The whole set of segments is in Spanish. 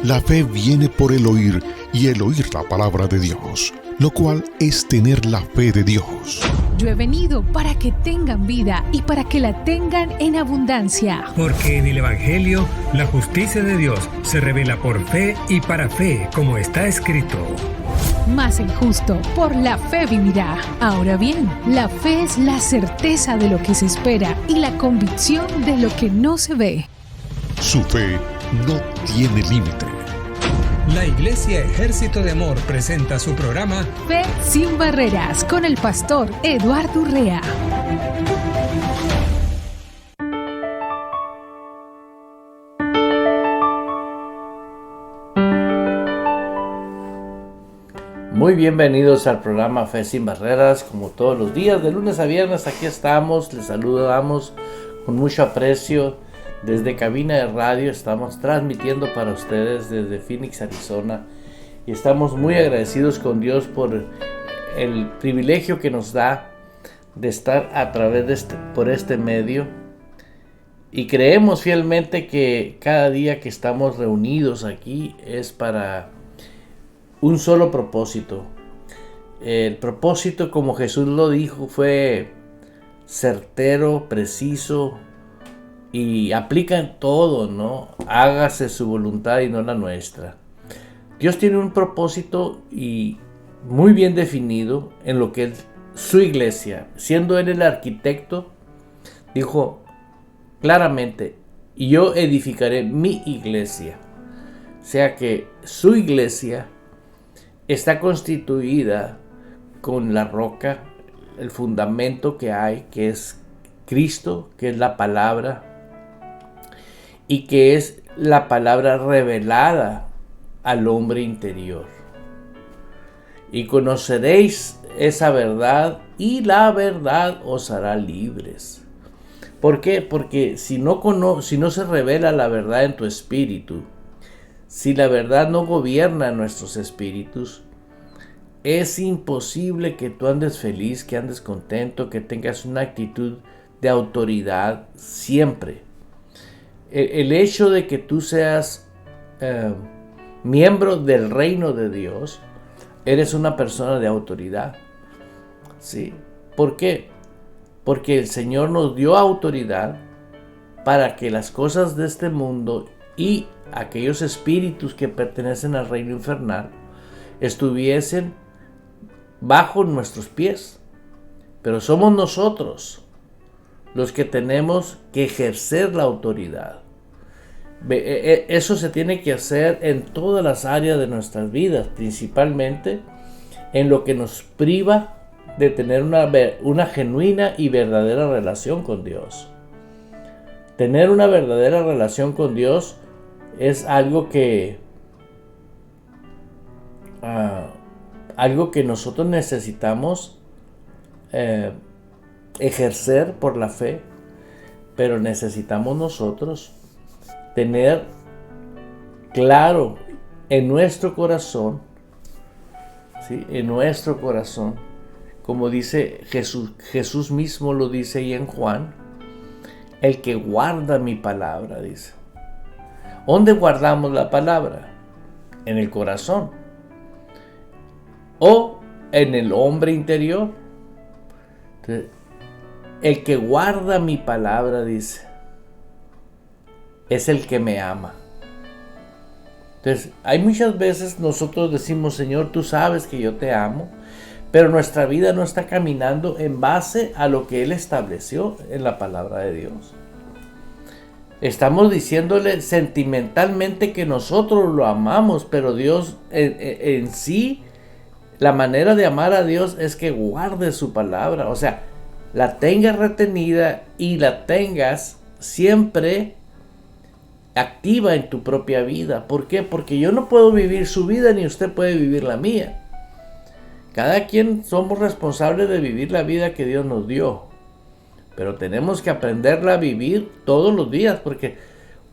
La fe viene por el oír y el oír la palabra de Dios, lo cual es tener la fe de Dios. Yo he venido para que tengan vida y para que la tengan en abundancia. Porque en el Evangelio la justicia de Dios se revela por fe y para fe, como está escrito. Mas el justo por la fe vivirá. Ahora bien, la fe es la certeza de lo que se espera y la convicción de lo que no se ve. Su fe no tiene límite. La Iglesia Ejército de Amor presenta su programa Fe sin Barreras con el pastor Eduardo Urrea. Muy bienvenidos al programa Fe sin Barreras, como todos los días, de lunes a viernes. Aquí estamos, les saludamos con mucho aprecio. Desde cabina de radio estamos transmitiendo para ustedes desde Phoenix, Arizona, y estamos muy agradecidos con Dios por el privilegio que nos da de estar a través de por este medio, y creemos fielmente que cada día que estamos reunidos aquí es para un solo propósito. El propósito, como Jesús lo dijo, fue certero, preciso, y aplica en todo, ¿no? Hágase su voluntad y no la nuestra. Dios tiene un propósito y muy bien definido en lo que es su iglesia. Siendo Él el arquitecto, dijo claramente: y yo edificaré mi iglesia. O sea que su iglesia está constituida con la roca, el fundamento que hay, que es Cristo, que es la palabra, y que es la palabra revelada al hombre interior. Y conoceréis esa verdad, y la verdad os hará libres. ¿Por qué? Porque si no se revela la verdad en tu espíritu, si la verdad no gobierna nuestros espíritus, es imposible que tú andes feliz, que andes contento, que tengas una actitud de autoridad siempre. El hecho de que tú seas miembro del reino de Dios, eres una persona de autoridad. ¿Sí? ¿Por qué? Porque el Señor nos dio autoridad para que las cosas de este mundo y aquellos espíritus que pertenecen al reino infernal estuviesen bajo nuestros pies. Pero somos nosotros los que tenemos que ejercer la autoridad. Eso se tiene que hacer en todas las áreas de nuestras vidas, principalmente en lo que nos priva de tener una genuina y verdadera relación con Dios. Tener una verdadera relación con Dios es algo que nosotros necesitamos ejercer por la fe, pero necesitamos nosotros tener claro en nuestro corazón, ¿sí? En nuestro corazón, como dice Jesús mismo lo dice ahí en Juan, el que guarda mi palabra, dice. ¿Dónde guardamos la palabra? En el corazón o en el hombre interior. Entonces, el que guarda mi palabra, dice, es el que me ama. Entonces, hay muchas veces nosotros decimos: Señor, tú sabes que yo te amo, pero nuestra vida no está caminando en base a lo que Él estableció en la palabra de Dios. Estamos diciéndole sentimentalmente que nosotros lo amamos, pero Dios en sí, la manera de amar a Dios es que guarde su palabra. O sea, la tengas retenida y la tengas siempre activa en tu propia vida. ¿Por qué? Porque yo no puedo vivir su vida ni usted puede vivir la mía. Cada quien somos responsables de vivir la vida que Dios nos dio, pero tenemos que aprenderla a vivir todos los días, porque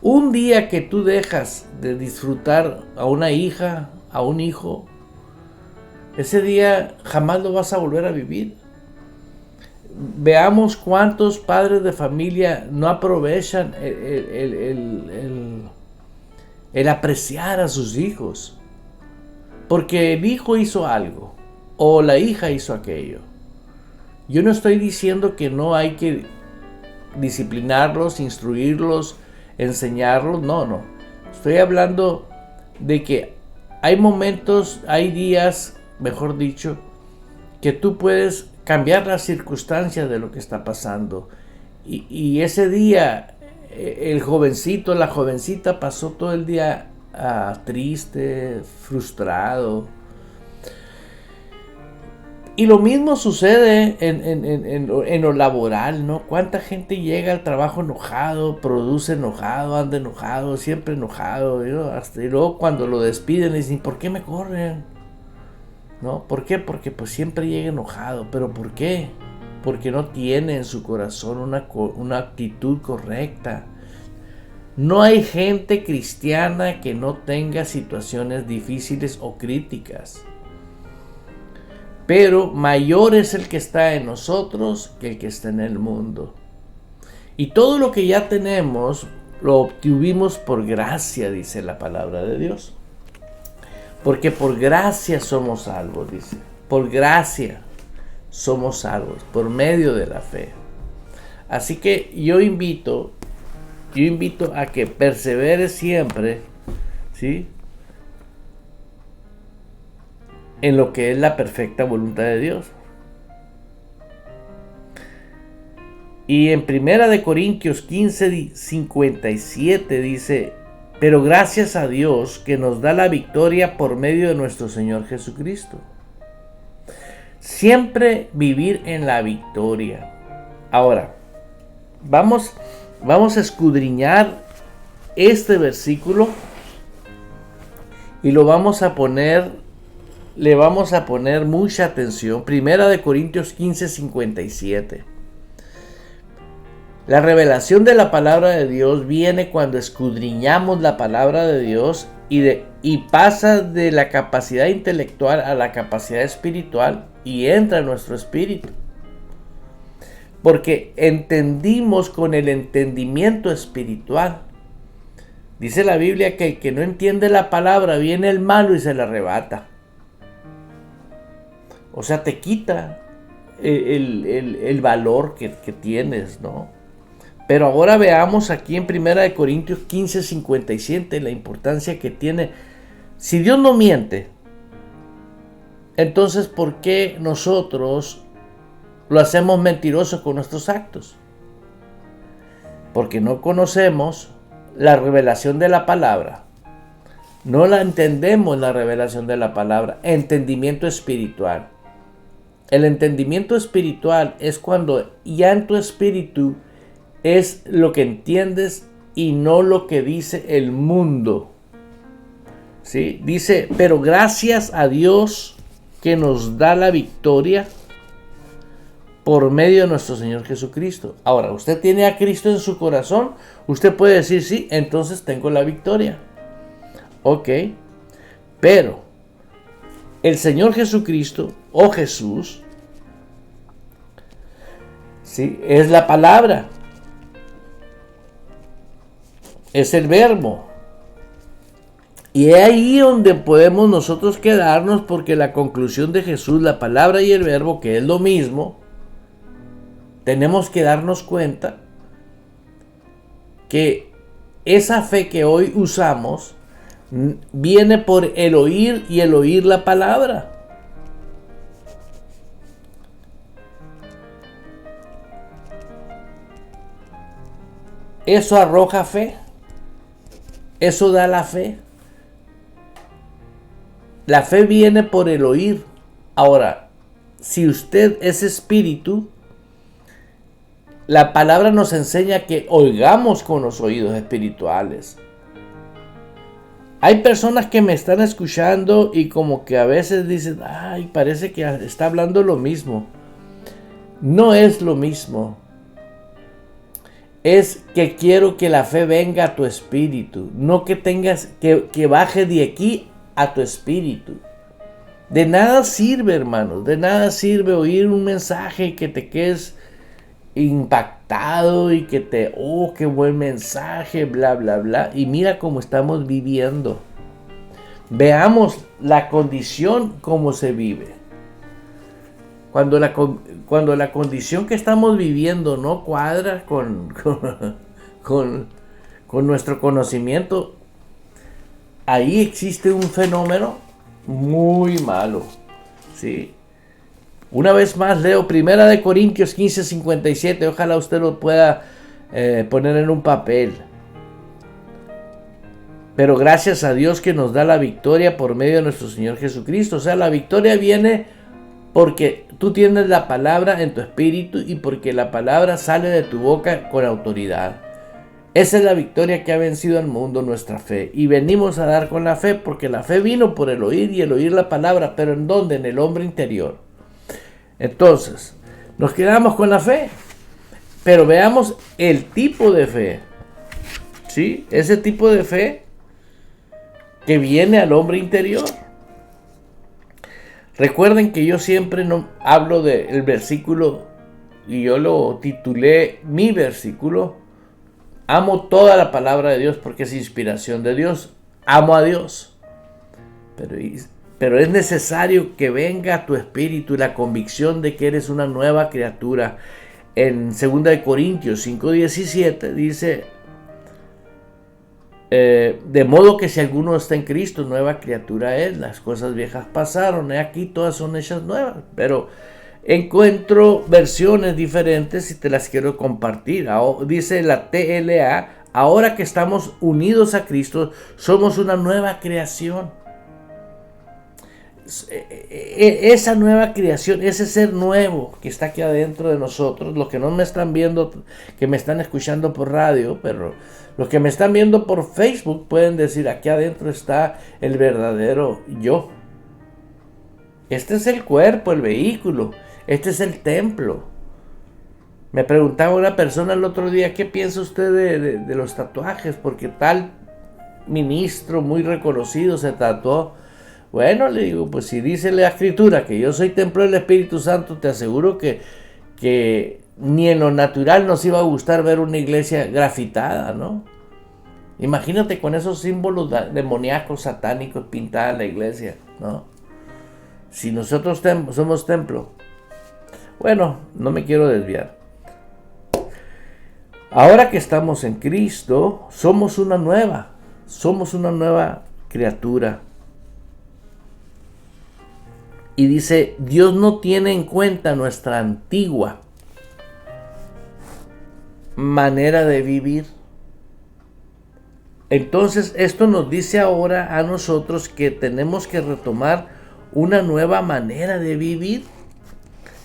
un día que tú dejas de disfrutar a una hija, a un hijo, ese día jamás lo vas a volver a vivir. Veamos cuántos padres de familia no aprovechan el apreciar a sus hijos, porque el hijo hizo algo o la hija hizo aquello. Yo no estoy diciendo que no hay que disciplinarlos, instruirlos, enseñarlos, no. Estoy hablando de que hay momentos, hay días, mejor dicho, que tú puedes cambiar las circunstancias de lo que está pasando. Y ese día, el jovencito, la jovencita pasó todo el día triste, frustrado. Y lo mismo sucede en lo laboral, ¿no? ¿Cuánta gente llega al trabajo enojado, produce enojado, anda enojado, siempre enojado, ¿no? Y luego cuando lo despiden le dicen, ¿por qué me corren? ¿No? ¿Por qué? Porque pues siempre llega enojado. ¿Pero por qué? Porque no tiene en su corazón una actitud correcta. No hay gente cristiana que no tenga situaciones difíciles o críticas. Pero mayor es el que está en nosotros que el que está en el mundo. Y todo lo que ya tenemos lo obtuvimos por gracia, dice la palabra de Dios. Porque por gracia somos salvos, dice. Por gracia somos salvos, por medio de la fe. Así que yo invito a que perseveres siempre, ¿sí?, en lo que es la perfecta voluntad de Dios. Y en 1 Corintios 15:57 dice, pero gracias a Dios que nos da la victoria por medio de nuestro Señor Jesucristo. Siempre vivir en la victoria. Ahora, vamos a escudriñar este versículo y le vamos a poner mucha atención. 1 Corintios 15:57. La revelación de la palabra de Dios viene cuando escudriñamos la palabra de Dios y pasa de la capacidad intelectual a la capacidad espiritual y entra en nuestro espíritu. Porque entendimos con el entendimiento espiritual. Dice la Biblia que el que no entiende la palabra, viene el malo y se la arrebata. O sea, te quita el valor que tienes, ¿no? Pero ahora veamos aquí en 1 Corintios 15:57 la importancia que tiene. Si Dios no miente, entonces ¿por qué nosotros lo hacemos mentiroso con nuestros actos? Porque no conocemos la revelación de la palabra. No la entendemos, la revelación de la palabra. Entendimiento espiritual. El entendimiento espiritual es cuando ya en tu espíritu es lo que entiendes y no lo que dice el mundo. ¿Sí? Dice, pero gracias a Dios que nos da la victoria por medio de nuestro Señor Jesucristo. Ahora, usted tiene a Cristo en su corazón, usted puede decir, sí, entonces tengo la victoria. Ok, pero el Señor Jesucristo, o Jesús, ¿sí?, es la palabra. Es el verbo. Y es ahí donde podemos nosotros quedarnos, porque la conclusión de Jesús, la palabra y el verbo, que es lo mismo, tenemos que darnos cuenta que esa fe que hoy usamos viene por el oír y el oír la palabra. Eso arroja fe. Eso da la fe. La fe viene por el oír. Ahora, si usted es espíritu, la palabra nos enseña que oigamos con los oídos espirituales. Hay personas que me están escuchando y como que a veces dicen, ay, parece que está hablando lo mismo. No es lo mismo. Es que quiero que la fe venga a tu espíritu, no que tengas que baje de aquí a tu espíritu. De nada sirve, hermanos, de nada sirve oír un mensaje y que te quedes impactado y que qué buen mensaje, bla, bla, bla. Y mira cómo estamos viviendo. Veamos la condición como se vive. Cuando la condición que estamos viviendo no cuadra con nuestro conocimiento, ahí existe un fenómeno muy malo, ¿sí? Una vez más leo 1 Corintios 15:57. Ojalá usted lo pueda poner en un papel. Pero gracias a Dios que nos da la victoria por medio de nuestro Señor Jesucristo. O sea, la victoria viene porque tú tienes la palabra en tu espíritu y porque la palabra sale de tu boca con autoridad. Esa es la victoria que ha vencido al mundo, nuestra fe. Y venimos a dar con la fe, porque la fe vino por el oír y el oír la palabra. ¿Pero en dónde? En el hombre interior. Entonces, nos quedamos con la fe. Pero veamos el tipo de fe. ¿Sí? Ese tipo de fe que viene al hombre interior. Recuerden que yo siempre no hablo del versículo, y yo lo titulé mi versículo. Amo toda la palabra de Dios porque es inspiración de Dios. Amo a Dios. Pero es necesario que venga a tu espíritu la convicción de que eres una nueva criatura. En 2 Corintios 5:17 dice, de modo que si alguno está en Cristo, nueva criatura es. Las cosas viejas pasaron, aquí todas son hechas nuevas. Pero encuentro versiones diferentes y te las quiero compartir. Dice la TLA, ahora que estamos unidos a Cristo, somos una nueva creación. Esa nueva creación, ese ser nuevo que está aquí adentro de nosotros, los que no me están viendo, que me están escuchando por radio, pero los que me están viendo por Facebook pueden decir, aquí adentro está el verdadero yo. Este es el cuerpo, el vehículo, este es el templo. Me preguntaba una persona el otro día, ¿qué piensa usted de los tatuajes? Porque tal ministro muy reconocido se tatuó. Bueno, le digo, pues si dice la escritura que yo soy templo del Espíritu Santo, te aseguro que ni en lo natural nos iba a gustar ver una iglesia grafitada, ¿no? Imagínate con esos símbolos demoníacos, satánicos pintada en la iglesia, ¿no? Si nosotros somos templo. Bueno, no me quiero desviar. Ahora que estamos en Cristo, somos una nueva criatura. Y dice, Dios no tiene en cuenta nuestra antigua manera de vivir. Entonces, esto nos dice ahora a nosotros que tenemos que retomar una nueva manera de vivir.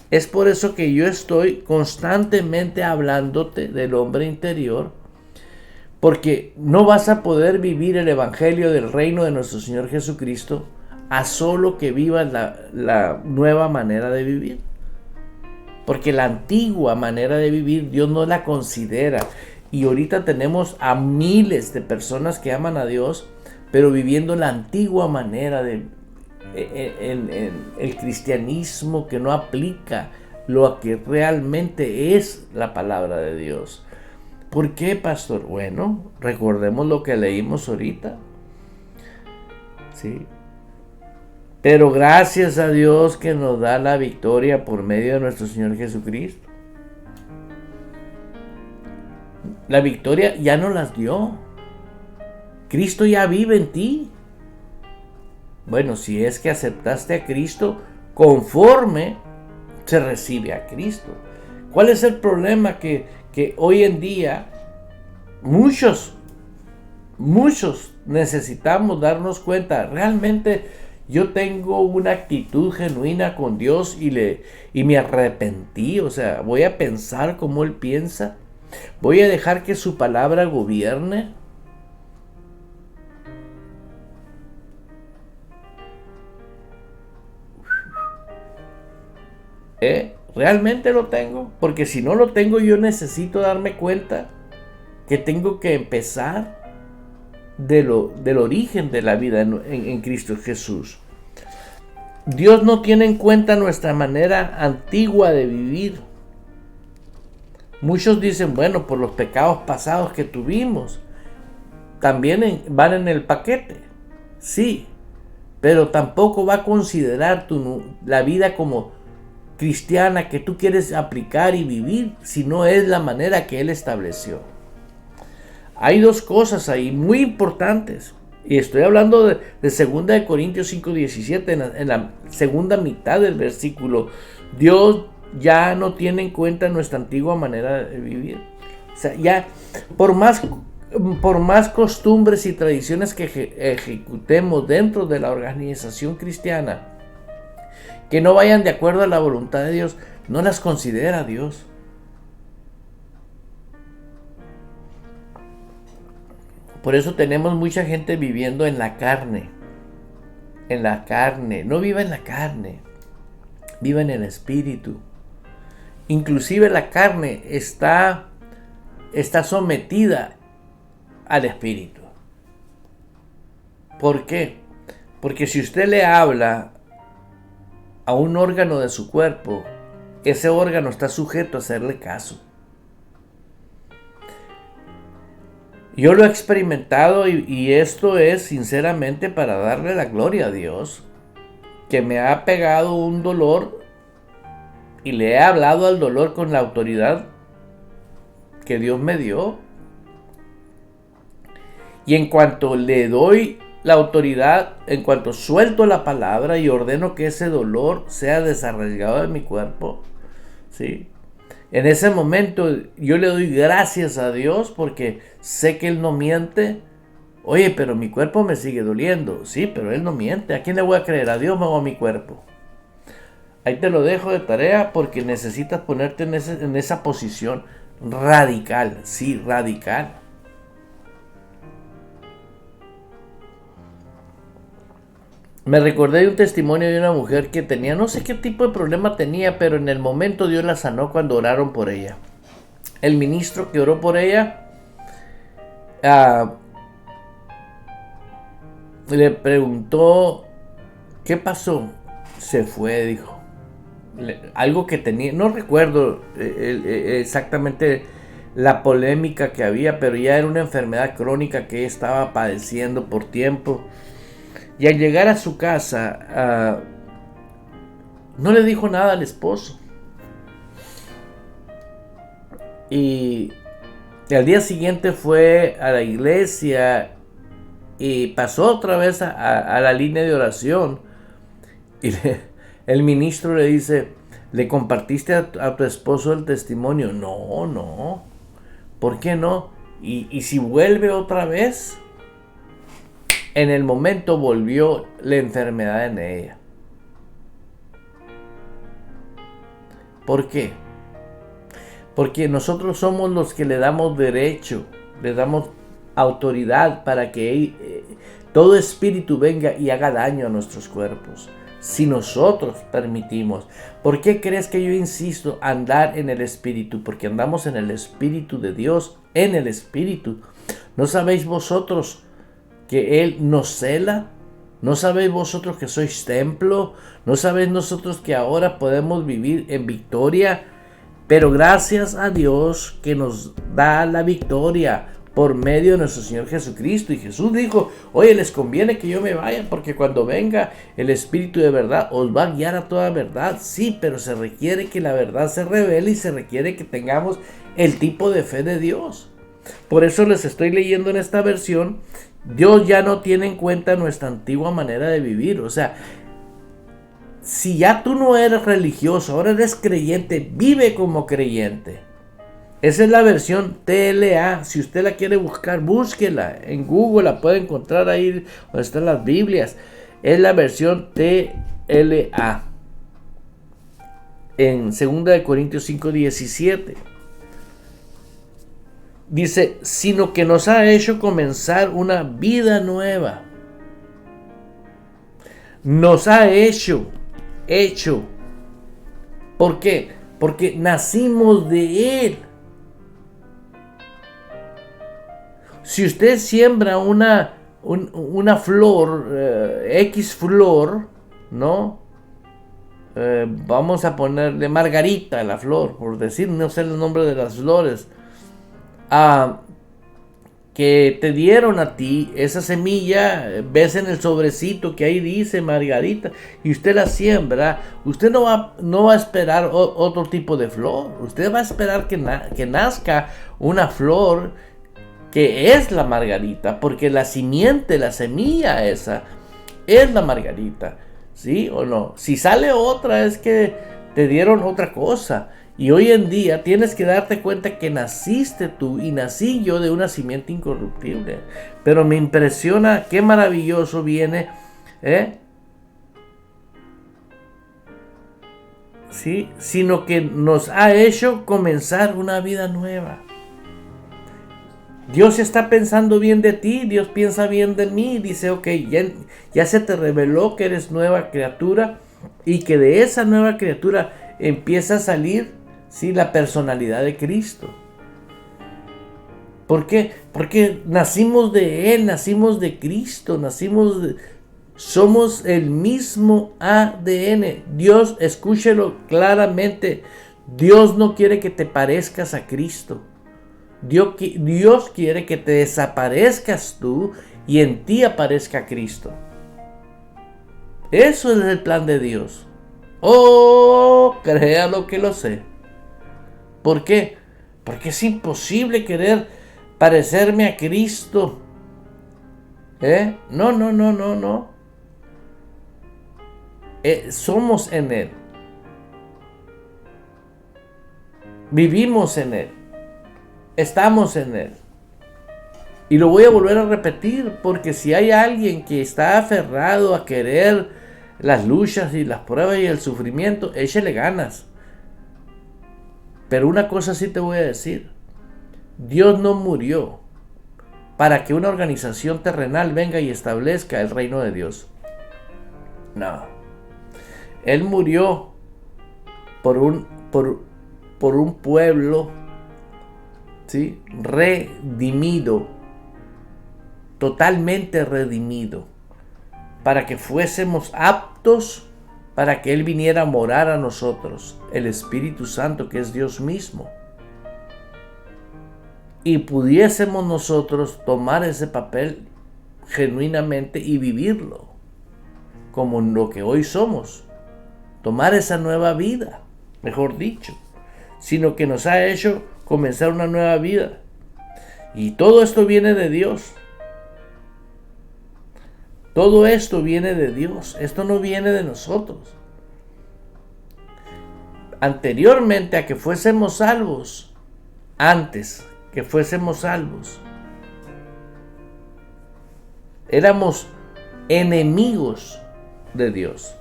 Es por eso que yo estoy constantemente hablándote del hombre interior, porque no vas a poder vivir el evangelio del reino de nuestro Señor Jesucristo a solo que vivas la nueva manera de vivir. Porque la antigua manera de vivir Dios no la considera. Y ahorita tenemos a miles de personas que aman a Dios, pero viviendo la antigua manera de el cristianismo que no aplica lo que realmente es la palabra de Dios. ¿Por qué, pastor? Bueno, recordemos lo que leímos ahorita. Sí. Pero gracias a Dios que nos da la victoria por medio de nuestro Señor Jesucristo. La victoria ya nos las dio. Cristo ya vive en ti. Bueno, si es que aceptaste a Cristo, conforme se recibe a Cristo. ¿Cuál es el problema? Que hoy en día muchos necesitamos darnos cuenta. Realmente yo tengo una actitud genuina con Dios y me arrepentí. O sea, voy a pensar como Él piensa. Voy a dejar que su palabra gobierne. ¿Realmente lo tengo? Porque si no lo tengo, yo necesito darme cuenta que tengo que empezar del origen de la vida en Cristo Jesús. Dios no tiene en cuenta nuestra manera antigua de vivir. Muchos dicen, bueno, por los pecados pasados que tuvimos, también van en el paquete. Sí, pero tampoco va a considerar la vida como cristiana que tú quieres aplicar y vivir si no es la manera que Él estableció. Hay dos cosas ahí muy importantes. Y estoy hablando de 2 Corintios 5:17, en la segunda mitad del versículo. Dios ya no tiene en cuenta nuestra antigua manera de vivir. O sea, ya por más costumbres y tradiciones que ejecutemos dentro de la organización cristiana, que no vayan de acuerdo a la voluntad de Dios, no las considera Dios. Por eso tenemos mucha gente viviendo en la carne. En la carne. No viva en la carne. Viva en el espíritu. Inclusive la carne está sometida al espíritu. ¿Por qué? Porque si usted le habla a un órgano de su cuerpo, ese órgano está sujeto a hacerle caso. Yo lo he experimentado y esto es sinceramente para darle la gloria a Dios, que me ha pegado un dolor y le he hablado al dolor con la autoridad que Dios me dio. Y en cuanto le doy la autoridad, en cuanto suelto la palabra y ordeno que ese dolor sea desarraigado de mi cuerpo, ¿sí? En ese momento yo le doy gracias a Dios porque sé que Él no miente. Oye, pero mi cuerpo me sigue doliendo. Sí, pero Él no miente. ¿A quién le voy a creer? ¿A Dios o a mi cuerpo? Ahí te lo dejo de tarea porque necesitas ponerte en esa posición radical. Sí, radical. Me recordé de un testimonio de una mujer que tenía, no sé qué tipo de problema tenía, pero en el momento Dios la sanó cuando oraron por ella. El ministro que oró por ella le preguntó, ¿qué pasó? Se fue, dijo. Algo que tenía, no recuerdo exactamente la polémica que había, pero ya era una enfermedad crónica que ella estaba padeciendo por tiempo. Y al llegar a su casa, no le dijo nada al esposo. Y al día siguiente fue a la iglesia y pasó otra vez a la línea de oración. Y el ministro le dice, ¿le compartiste a tu esposo el testimonio? No. ¿Por qué no? Y si vuelve otra vez... En el momento volvió la enfermedad en ella. ¿Por qué? Porque nosotros somos los que le damos derecho, le damos autoridad para que todo espíritu venga y haga daño a nuestros cuerpos. Si nosotros permitimos. ¿Por qué crees que yo insisto andar en el espíritu? Porque andamos en el espíritu de Dios, en el espíritu. ¿No sabéis vosotros que Él nos cela? ¿No sabéis vosotros que sois templo? ¿No sabéis nosotros que ahora podemos vivir en victoria? Pero gracias a Dios que nos da la victoria por medio de nuestro Señor Jesucristo. Y Jesús dijo, oye, les conviene que yo me vaya porque cuando venga el Espíritu de verdad os va a guiar a toda verdad. Sí, pero se requiere que la verdad se revele y se requiere que tengamos el tipo de fe de Dios. Por eso les estoy leyendo en esta versión. Dios ya no tiene en cuenta nuestra antigua manera de vivir. O sea, si ya tú no eres religioso, ahora eres creyente, vive como creyente. Esa es la versión TLA. Si usted la quiere buscar, búsquela. En Google la puede encontrar ahí donde están las Biblias. Es la versión TLA. En 2 Corintios 5:17. Dice, sino que nos ha hecho comenzar una vida nueva. Nos ha hecho. ¿Por qué? Porque nacimos de Él. Si usted siembra una flor, X flor, ¿no? vamos a ponerle Margarita, la flor, por decir, no sé el nombre de las flores, que te dieron a ti esa semilla, ves en el sobrecito que ahí dice Margarita, y usted la siembra, usted no va a esperar otro tipo de flor, usted va a esperar que nazca una flor que es la Margarita, porque la simiente, la semilla esa, es la Margarita, ¿sí o no? Si sale otra es que te dieron otra cosa. Y hoy en día tienes que darte cuenta que naciste tú y nací yo de una simiente incorruptible. Pero me impresiona qué maravilloso viene, ¿sí? Sino que nos ha hecho comenzar una vida nueva. Dios está pensando bien de ti, Dios piensa bien de mí. Dice, ok, ya se te reveló que eres nueva criatura y que de esa nueva criatura empieza a salir, ¿sí?, la personalidad de Cristo. ¿Por qué? Porque nacimos de Él, nacimos de Cristo, somos el mismo ADN. Dios, escúchelo claramente, Dios no quiere que te parezcas a Cristo. Dios quiere que te desaparezcas tú y en ti aparezca Cristo. Eso es el plan de Dios. Oh, créalo que lo sé. ¿Por qué? Porque es imposible querer parecerme a Cristo. No. Somos en Él. Vivimos en Él. Estamos en Él. Y lo voy a volver a repetir, porque si hay alguien que está aferrado a querer las luchas y las pruebas y el sufrimiento, échale ganas. Pero una cosa sí te voy a decir. Dios no murió para que una organización terrenal venga y establezca el reino de Dios. No. Él murió por un pueblo, ¿sí?, redimido, totalmente redimido, para que fuésemos aptos para que Él viniera a morar a nosotros, el Espíritu Santo, que es Dios mismo, y pudiésemos nosotros tomar ese papel genuinamente y vivirlo como lo que hoy somos, tomar esa nueva vida, mejor dicho, sino que nos ha hecho comenzar una nueva vida. Y todo esto viene de Dios. Todo esto viene de Dios. Esto no viene de nosotros. Anteriormente a que fuésemos salvos, antes que fuésemos salvos, éramos enemigos de Dios.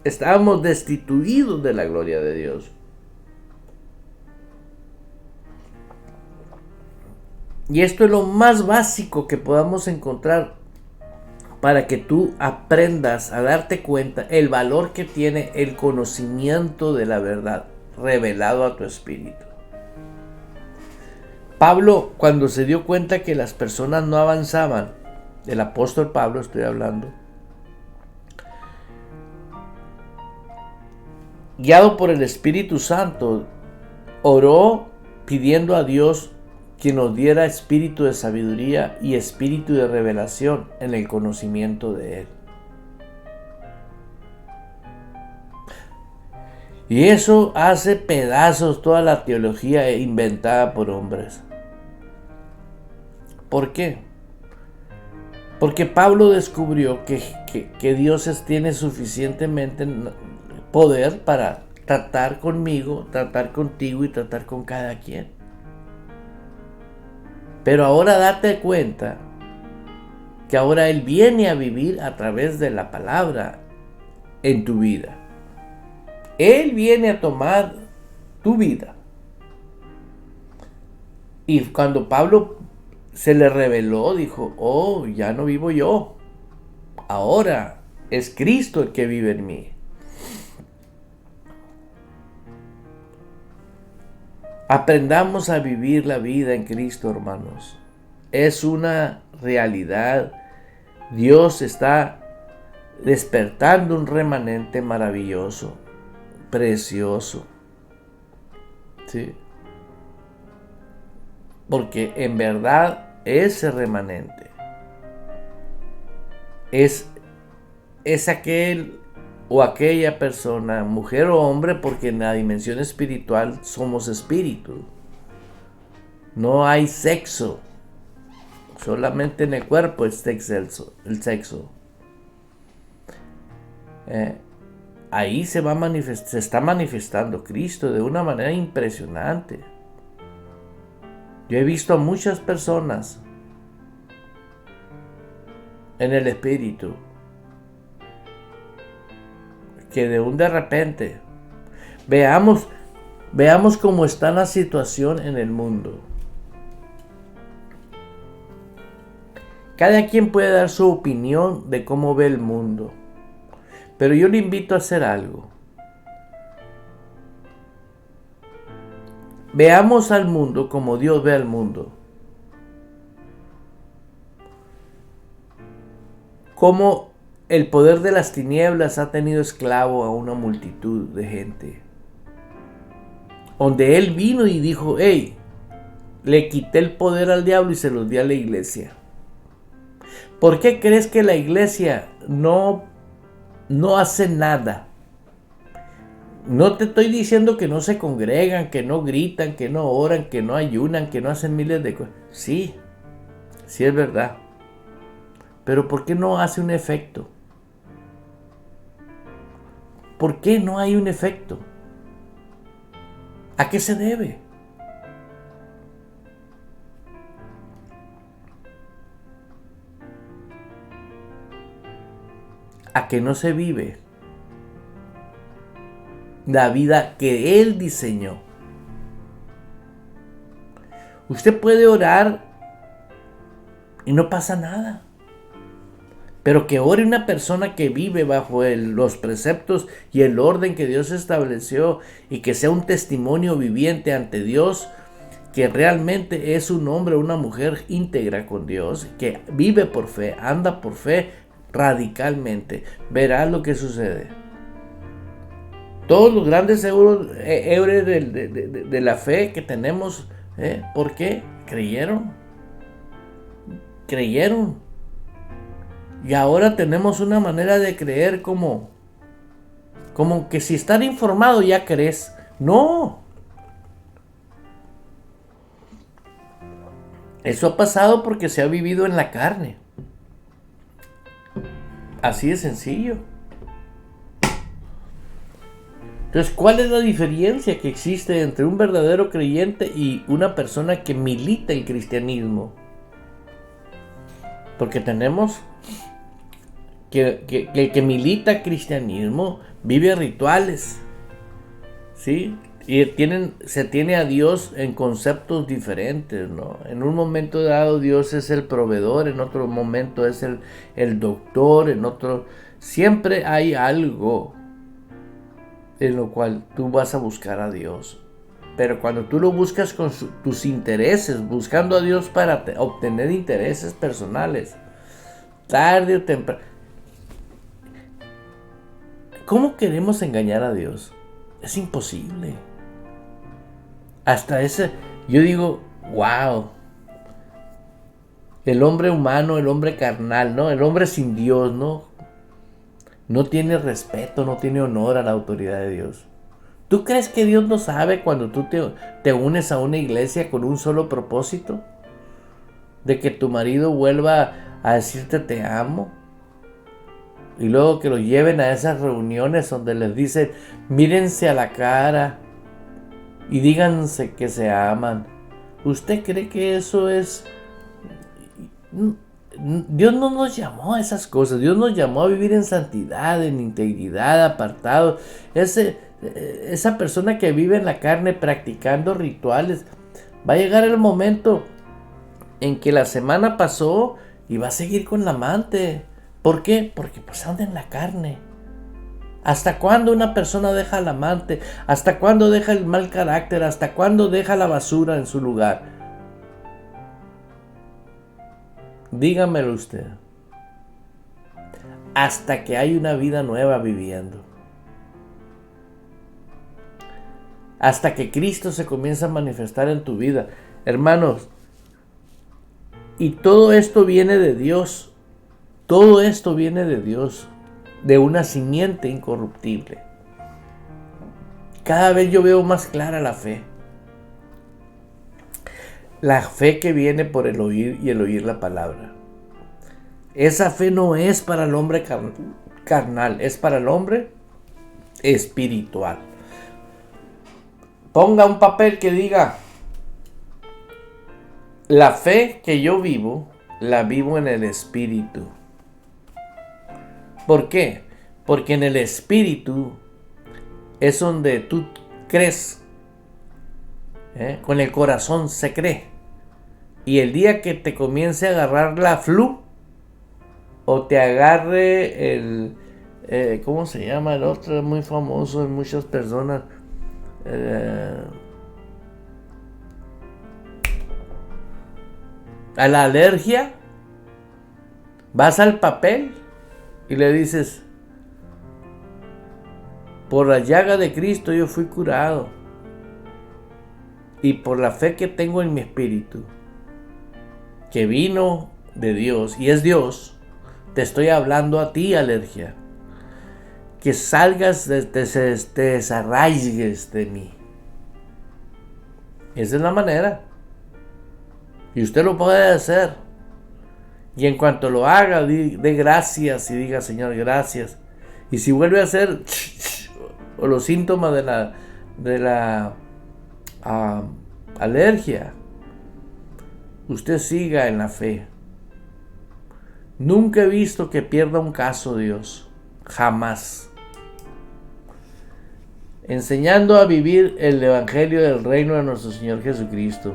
Estábamos destituidos de la gloria de Dios. Y esto es lo más básico que podamos encontrar para que tú aprendas a darte cuenta el valor que tiene el conocimiento de la verdad revelado a tu espíritu. Pablo, cuando se dio cuenta que las personas no avanzaban, el apóstol Pablo estoy hablando, guiado por el Espíritu Santo, oró pidiendo a Dios que nos diera espíritu de sabiduría y espíritu de revelación en el conocimiento de Él. Y eso hace pedazos toda la teología inventada por hombres. ¿Por qué? Porque Pablo descubrió que Dios tiene suficientemente poder para tratar conmigo, tratar contigo y tratar con cada quien. Pero ahora date cuenta que ahora Él viene a vivir a través de la palabra en tu vida. Él viene a tomar tu vida. Y cuando Pablo se le reveló, dijo, oh, ya no vivo yo. Ahora es Cristo el que vive en mí. Aprendamos a vivir la vida en Cristo, hermanos. Es una realidad. Dios está despertando un remanente maravilloso, precioso, ¿sí? Porque en verdad ese remanente es aquel o aquella persona, mujer o hombre, porque en la dimensión espiritual somos espíritu. No hay sexo, solamente en el cuerpo está el sexo. Ahí se está manifestando Cristo de una manera impresionante. Yo he visto a muchas personas en el espíritu que de repente veamos cómo está la situación en el mundo. Cada quien puede dar su opinión de cómo ve el mundo, pero yo le invito a hacer algo. Veamos al mundo como Dios ve al mundo. Cómo el poder de las tinieblas ha tenido esclavo a una multitud de gente. Donde Él vino y dijo, hey, le quité el poder al diablo y se los di a la iglesia. ¿Por qué crees que la iglesia no hace nada? No te estoy diciendo que no se congregan, que no gritan, que no oran, que no ayunan, que no hacen miles de cosas. Sí es verdad. Pero ¿por qué no hace un efecto? ¿Por qué no hay un efecto? ¿A qué se debe? A que no se vive la vida que Él diseñó. Usted puede orar y no pasa nada. Pero que ore una persona que vive bajo los preceptos y el orden que Dios estableció y que sea un testimonio viviente ante Dios, que realmente es un hombre o una mujer íntegra con Dios, que vive por fe, anda por fe radicalmente, verá lo que sucede. Todos los grandes héroes de la fe que tenemos, ¿por qué? Creyeron. Y ahora tenemos una manera de creer como que si estar informado ya crees. No. Eso ha pasado porque se ha vivido en la carne. Así de sencillo. Entonces, ¿cuál es la diferencia que existe entre un verdadero creyente y una persona que milita el cristianismo? Porque tenemos que el que milita cristianismo vive rituales, ¿sí? Y se tiene a Dios en conceptos diferentes, ¿no? En un momento dado Dios es el proveedor, en otro momento es el doctor, en otro... Siempre hay algo en lo cual tú vas a buscar a Dios. Pero cuando tú lo buscas con tus intereses, buscando a Dios para obtener intereses personales, tarde o temprano... ¿Cómo queremos engañar a Dios? Es imposible. Hasta yo digo, wow. El hombre humano, el hombre carnal, ¿no? El hombre sin Dios, ¿no? No tiene respeto, no tiene honor a la autoridad de Dios. ¿Tú crees que Dios no sabe cuando tú te unes a una iglesia con un solo propósito? De que tu marido vuelva a decirte te amo. Y luego que lo lleven a esas reuniones donde les dicen, mírense a la cara y díganse que se aman. ¿Usted cree que eso es? Dios no nos llamó a esas cosas. Dios nos llamó a vivir en santidad, en integridad, apartado. Esa persona que vive en la carne practicando rituales, va a llegar el momento en que la semana pasó y va a seguir con la amante. ¿Por qué? Porque pues anda en la carne. ¿Hasta cuándo una persona deja al amante? ¿Hasta cuándo deja el mal carácter? ¿Hasta cuándo deja la basura en su lugar? Dígamelo usted. hasta que hay una vida nueva viviendo. Hasta que Cristo se comienza a manifestar en tu vida. Hermanos, y todo esto viene de Dios. Todo esto viene de Dios, de una simiente incorruptible. Cada vez yo veo más clara la fe. La fe que viene por el oír y el oír la palabra. Esa fe no es para el hombre carnal, es para el hombre espiritual. Ponga un papel que diga: la fe que yo vivo, la vivo en el espíritu. ¿Por qué? Porque en el espíritu es donde tú crees. Con el corazón se cree. Y el día que te comience a agarrar la flu, o te agarre el... ¿cómo se llama el otro? Muy famoso en muchas personas. A la alergia, vas al papel y le dices: por la llaga de Cristo yo fui curado, y por la fe que tengo en mi espíritu, que vino de Dios y es Dios, te estoy hablando a ti, alergia, que salgas, te desarraigues de mí. Esa es la manera. Y usted lo puede hacer. Y en cuanto lo haga, dé gracias y diga: Señor, gracias. Y si vuelve a hacer o los síntomas de la alergia, usted siga en la fe. Nunca he visto que pierda un caso Dios. Jamás. Enseñando a vivir el evangelio del reino de nuestro Señor Jesucristo.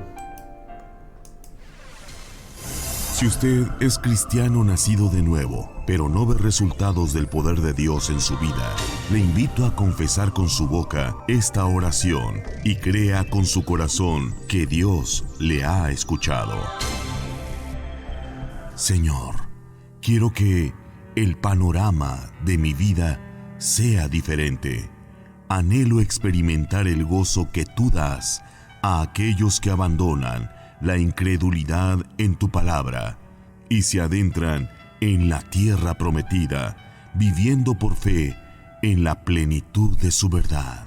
Si usted es cristiano nacido de nuevo, pero no ve resultados del poder de Dios en su vida, le invito a confesar con su boca esta oración y crea con su corazón que Dios le ha escuchado. Señor, quiero que el panorama de mi vida sea diferente. Anhelo experimentar el gozo que tú das a aquellos que abandonan la incredulidad en tu palabra y se adentran en la tierra prometida, viviendo por fe en la plenitud de su verdad.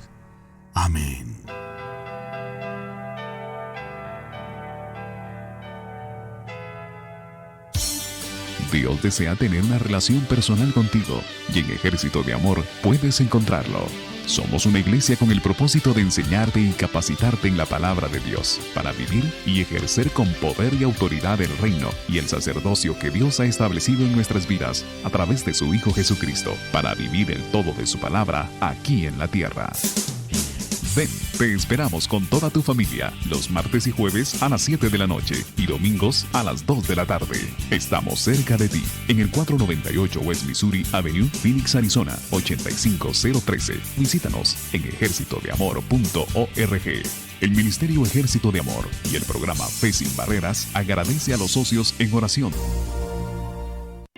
Amén. Dios desea tener una relación personal contigo y en Ejército de Amor puedes encontrarlo. Somos una iglesia con el propósito de enseñarte y capacitarte en la palabra de Dios para vivir y ejercer con poder y autoridad el reino y el sacerdocio que Dios ha establecido en nuestras vidas a través de su Hijo Jesucristo para vivir el todo de su palabra aquí en la tierra. Ven, te esperamos con toda tu familia los martes y jueves a las 7 de la noche y domingos a las 2 de la tarde. Estamos cerca de ti, en el 498 West Missouri Avenue, Phoenix, Arizona, 85013. Visítanos en ejercitodeamor.org. El Ministerio Ejército de Amor y el programa Fe Sin Barreras agradece a los socios en oración.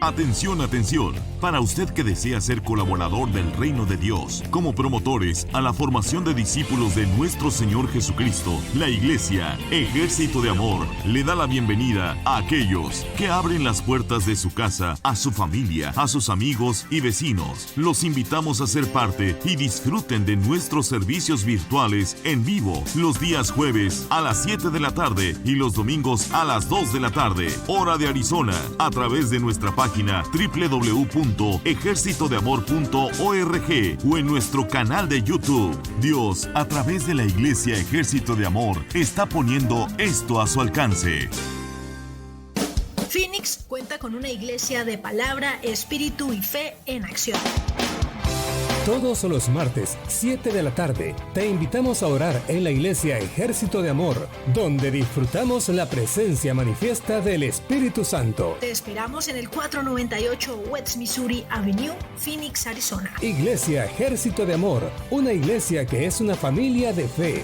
Atención, atención, para usted que desea ser colaborador del reino de Dios, como promotores a la formación de discípulos de nuestro Señor Jesucristo, la Iglesia Ejército de Amor le da la bienvenida a aquellos que abren las puertas de su casa a su familia, a sus amigos y vecinos. Los invitamos a ser parte y disfruten de nuestros servicios virtuales en vivo los días jueves a las 7 de la tarde y los domingos a las 2 de la tarde, hora de Arizona, a través de nuestra página www.ejercitodeamor.org o en nuestro canal de YouTube. Dios, a través de la Iglesia Ejército de Amor, está poniendo esto a su alcance. Phoenix cuenta con una iglesia de palabra, espíritu y fe en acción. Todos los martes, 7 de la tarde, te invitamos a orar en la Iglesia Ejército de Amor, donde disfrutamos la presencia manifiesta del Espíritu Santo. Te esperamos en el 498 West Missouri Avenue, Phoenix, Arizona. Iglesia Ejército de Amor, una iglesia que es una familia de fe.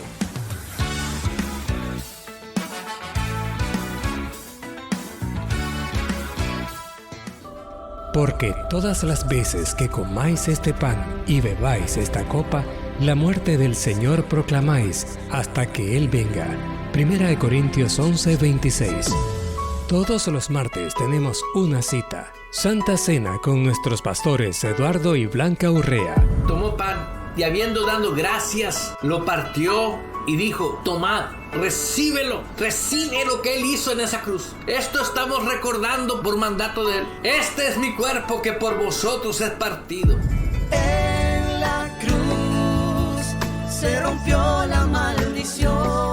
Porque todas las veces que comáis este pan y bebáis esta copa, la muerte del Señor proclamáis hasta que Él venga. 1 Corintios 11:26. Todos los martes tenemos una cita, Santa Cena, con nuestros pastores Eduardo y Blanca Urrea. Tomó pan y habiendo dado gracias, lo partió y dijo: tomad, recíbelo, recibe lo que Él hizo en esa cruz. Esto estamos recordando por mandato de Él. Este es mi cuerpo que por vosotros es partido. En la cruz se rompió la maldición.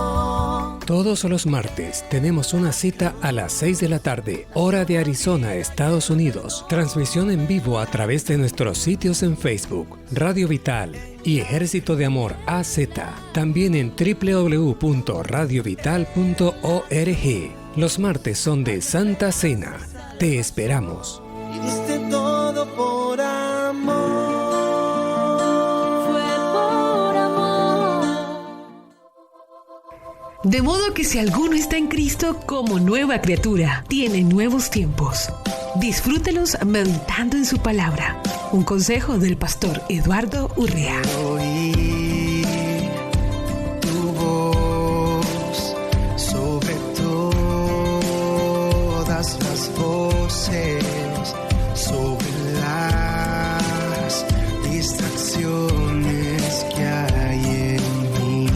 Todos los martes tenemos una cita a las 6 de la tarde, hora de Arizona, Estados Unidos. Transmisión en vivo a través de nuestros sitios en Facebook, Radio Vital y Ejército de Amor AZ. También en www.radiovital.org. Los martes son de Santa Cena. Te esperamos. Y diste todo por amor. De modo que si alguno está en Cristo como nueva criatura, tiene nuevos tiempos. Disfrútelos meditando en su palabra. Un consejo del pastor Eduardo Urrea. Oír tu voz sobre todas las voces, sobre las distracciones que hay en mí.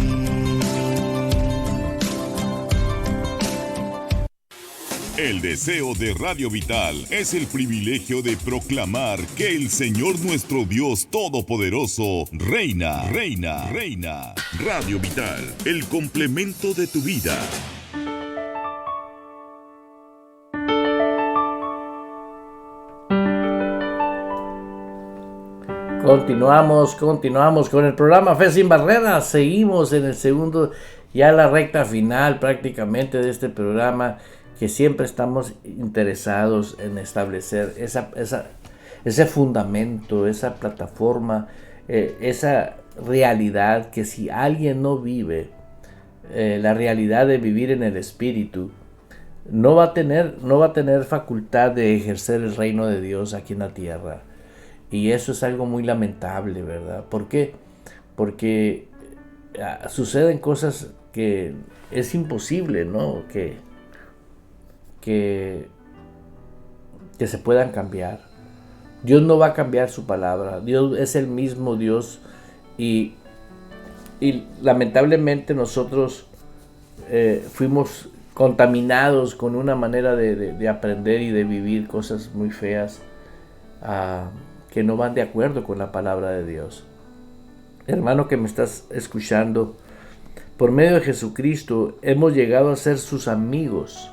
El deseo de Radio Vital es el privilegio de proclamar que el Señor nuestro Dios Todopoderoso reina, reina, reina. Radio Vital, el complemento de tu vida. Continuamos con el programa Fe Sin Barreras. Seguimos en el segundo, ya la recta final prácticamente de este programa, que siempre estamos interesados en establecer ese fundamento, esa plataforma, esa realidad que si alguien no vive la realidad de vivir en el Espíritu, no va a tener facultad de ejercer el reino de Dios aquí en la tierra. Y eso es algo muy lamentable, ¿verdad? ¿Por qué? Porque suceden cosas que es imposible, ¿no? Que se puedan cambiar. Dios no va a cambiar su palabra. Dios es el mismo Dios y lamentablemente nosotros fuimos contaminados con una manera de aprender y de vivir cosas muy feas que no van de acuerdo con la palabra de Dios. Hermano que me estás escuchando, por medio de Jesucristo hemos llegado a ser sus amigos.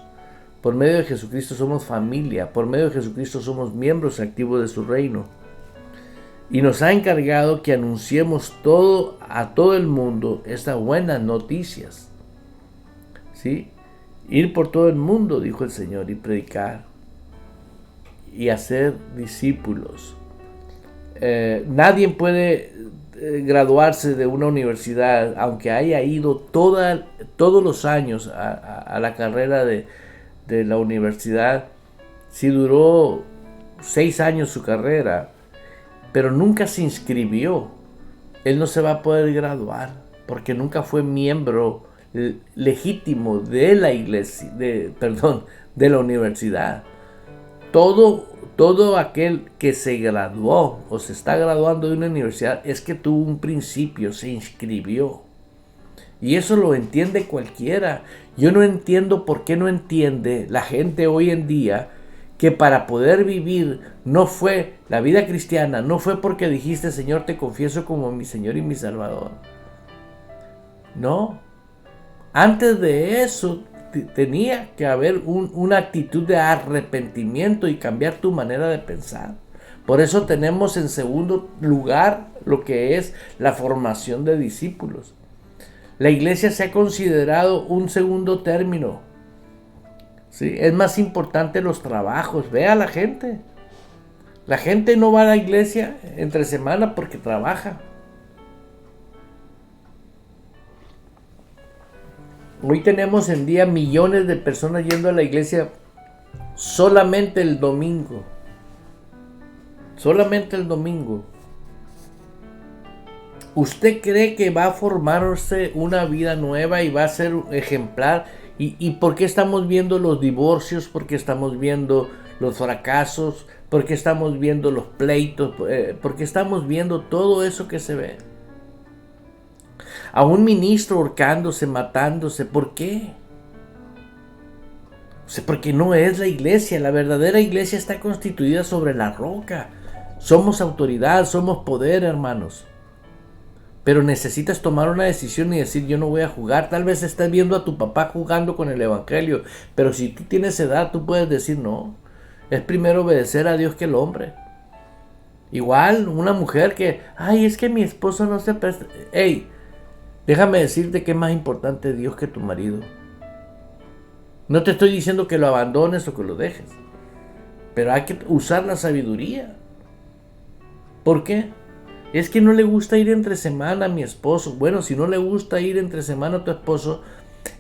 Por medio de Jesucristo somos familia. Por medio de Jesucristo somos miembros activos de su reino. Y nos ha encargado que anunciemos a todo el mundo estas buenas noticias. ¿Sí? Ir por todo el mundo, dijo el Señor, y predicar. Y hacer discípulos. Nadie puede graduarse de una universidad, aunque haya ido todos los años a la carrera de la universidad. Si duró 6 años su carrera, pero nunca se inscribió, él no se va a poder graduar, porque nunca fue miembro legítimo de la iglesia, de la universidad. Todo aquel que se graduó o se está graduando de una universidad es que tuvo un principio, se inscribió. Y eso lo entiende cualquiera. Yo no entiendo por qué no entiende la gente hoy en día que para poder vivir la vida cristiana no fue porque dijiste: Señor, te confieso como mi Señor y mi Salvador. No. Antes de eso tenía que haber una actitud de arrepentimiento y cambiar tu manera de pensar. Por eso tenemos en segundo lugar lo que es la formación de discípulos. La iglesia se ha considerado un segundo término. ¿Sí? Es más importante los trabajos. Ve a la gente. La gente no va a la iglesia entre semana porque trabaja. Hoy tenemos en día millones de personas yendo a la iglesia solamente el domingo. solamente el domingo, ¿usted cree que va a formarse una vida nueva y va a ser ejemplar? ¿Y por qué estamos viendo los divorcios? ¿Por qué estamos viendo los fracasos? ¿Por qué estamos viendo los pleitos? ¿Por qué estamos viendo todo eso que se ve? A un ministro ahorcándose, matándose. ¿Por qué? Porque no es la iglesia. La verdadera iglesia está constituida sobre la roca. Somos autoridad, somos poder, hermanos. Pero necesitas tomar una decisión y decir, yo no voy a jugar. Tal vez estás viendo a tu papá jugando con el evangelio, pero si tú tienes edad, tú puedes decir, no, es primero obedecer a Dios que el hombre. Igual, una mujer que, ay, es que mi esposo no se presta. Hey, déjame decirte que es más importante Dios que tu marido. No te estoy diciendo que lo abandones o que lo dejes, pero hay que usar la sabiduría. ¿Por qué? Es que no le gusta ir entre semana a mi esposo. Bueno, si no le gusta ir entre semana a tu esposo,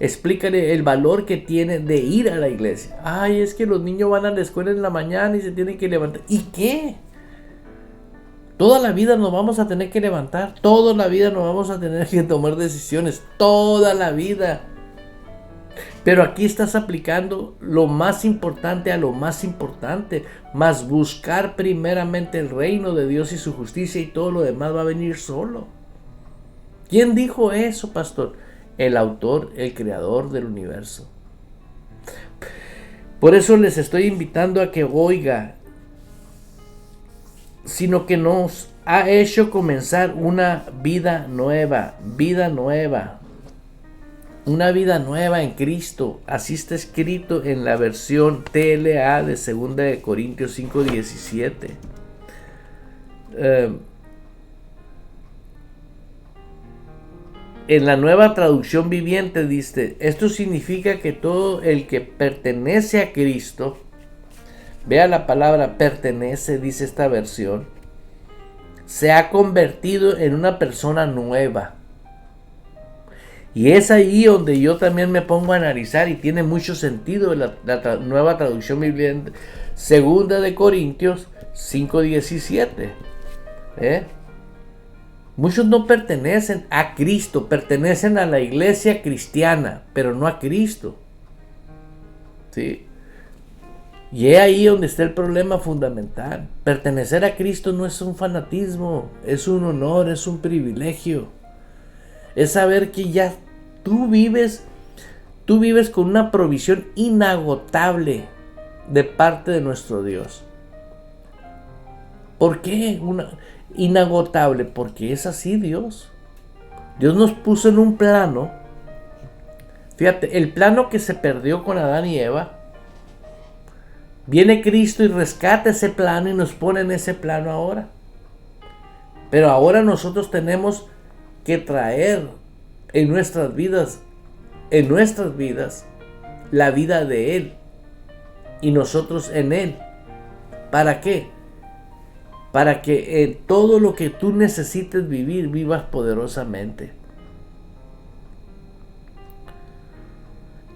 explícale el valor que tiene de ir a la iglesia. Ay, es que los niños van a la escuela en la mañana y se tienen que levantar. ¿Y qué? Toda la vida nos vamos a tener que levantar. Toda la vida nos vamos a tener que tomar decisiones. Toda la vida. Pero aquí estás aplicando lo más importante a lo más importante, más buscar primeramente el reino de Dios y su justicia, y todo lo demás va a venir solo. ¿Quién dijo eso, pastor? El autor, el creador del universo. Por eso les estoy invitando a que oiga, sino que nos ha hecho comenzar una vida nueva, una vida nueva en Cristo. Así está escrito en la versión TLA de 2 de Corintios 5:17. En la Nueva Traducción Viviente dice, esto significa que todo el que pertenece a Cristo, vea la palabra pertenece, dice esta versión, se ha convertido en una persona nueva. Y es ahí donde yo también me pongo a analizar, y tiene mucho sentido la Nueva Traducción Viviente, 2 de Corintios 5:17. Muchos no pertenecen a Cristo, pertenecen a la iglesia cristiana, pero no a Cristo. ¿Sí? Y es ahí donde está el problema fundamental. Pertenecer a Cristo no es un fanatismo, es un honor, es un privilegio. Es saber que ya tú vives con una provisión inagotable de parte de nuestro Dios. ¿Por qué inagotable? Porque es así Dios. Dios nos puso en un plano. Fíjate, el plano que se perdió con Adán y Eva. Viene Cristo y rescata ese plano y nos pone en ese plano ahora. Pero ahora nosotros tenemos que traer en nuestras vidas, la vida de Él y nosotros en Él. ¿Para qué? Para que en todo lo que tú necesites vivir, vivas poderosamente.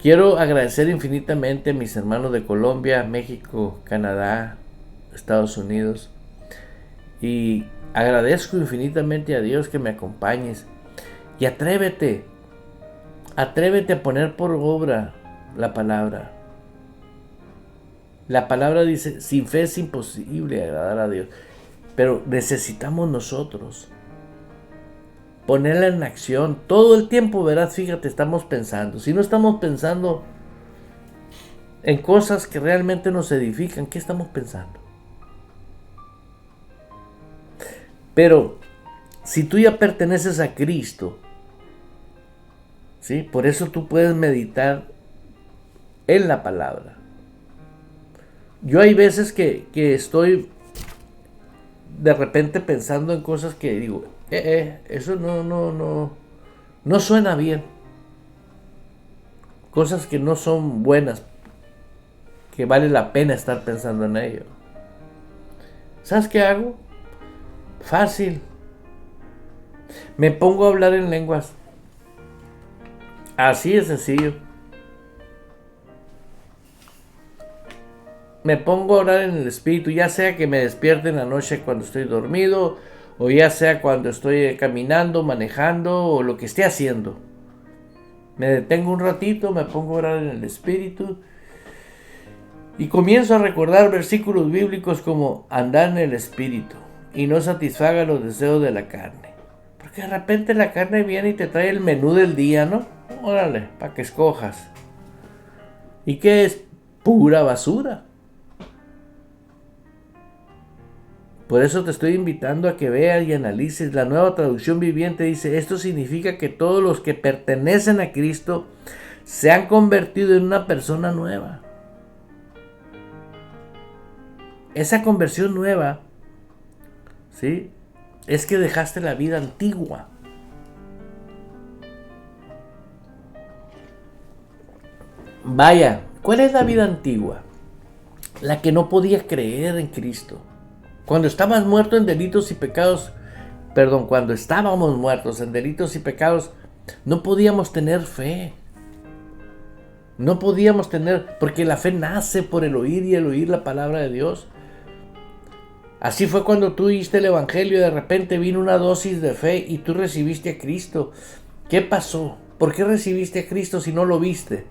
Quiero agradecer infinitamente a mis hermanos de Colombia, México, Canadá, Estados Unidos, y agradezco infinitamente a Dios que me acompañes. Y atrévete a poner por obra la palabra. La palabra dice, sin fe es imposible agradar a Dios. Pero necesitamos nosotros ponerla en acción. Todo el tiempo, verás, fíjate, estamos pensando. Si no estamos pensando en cosas que realmente nos edifican, ¿qué estamos pensando? Pero si tú ya perteneces a Cristo, ¿sí? Por eso tú puedes meditar en la palabra. Yo hay veces que estoy de repente pensando en cosas que digo, eso no suena bien. Cosas que no son buenas, que vale la pena estar pensando en ello. ¿Sabes qué hago? Fácil. Me pongo a hablar en lenguas. Así de sencillo. me pongo a orar en el Espíritu, ya sea que me despierte en la noche cuando estoy dormido, o ya sea cuando estoy caminando, manejando, o lo que esté haciendo. Me detengo un ratito, me pongo a orar en el Espíritu y comienzo a recordar versículos bíblicos como andar en el Espíritu y no satisfaga los deseos de la carne. Porque de repente la carne viene y te trae el menú del día, ¿no? Órale, para que escojas. ¿Y qué es? Pura basura. Por eso te estoy invitando a que veas y analices. La Nueva Traducción Viviente dice, esto significa que todos los que pertenecen a Cristo se han convertido en una persona nueva. Esa conversión nueva, ¿sí?, es que dejaste la vida antigua. Vaya, ¿cuál es la vida antigua? La que no podía creer en Cristo. Cuando estabas muerto en delitos y pecados, cuando estábamos muertos en delitos y pecados, no podíamos tener fe. No podíamos tener, porque la fe nace por el oír y el oír la palabra de Dios. Así fue cuando tú oíste el Evangelio y de repente vino una dosis de fe y tú recibiste a Cristo. ¿Qué pasó? ¿Por qué recibiste a Cristo si no lo viste?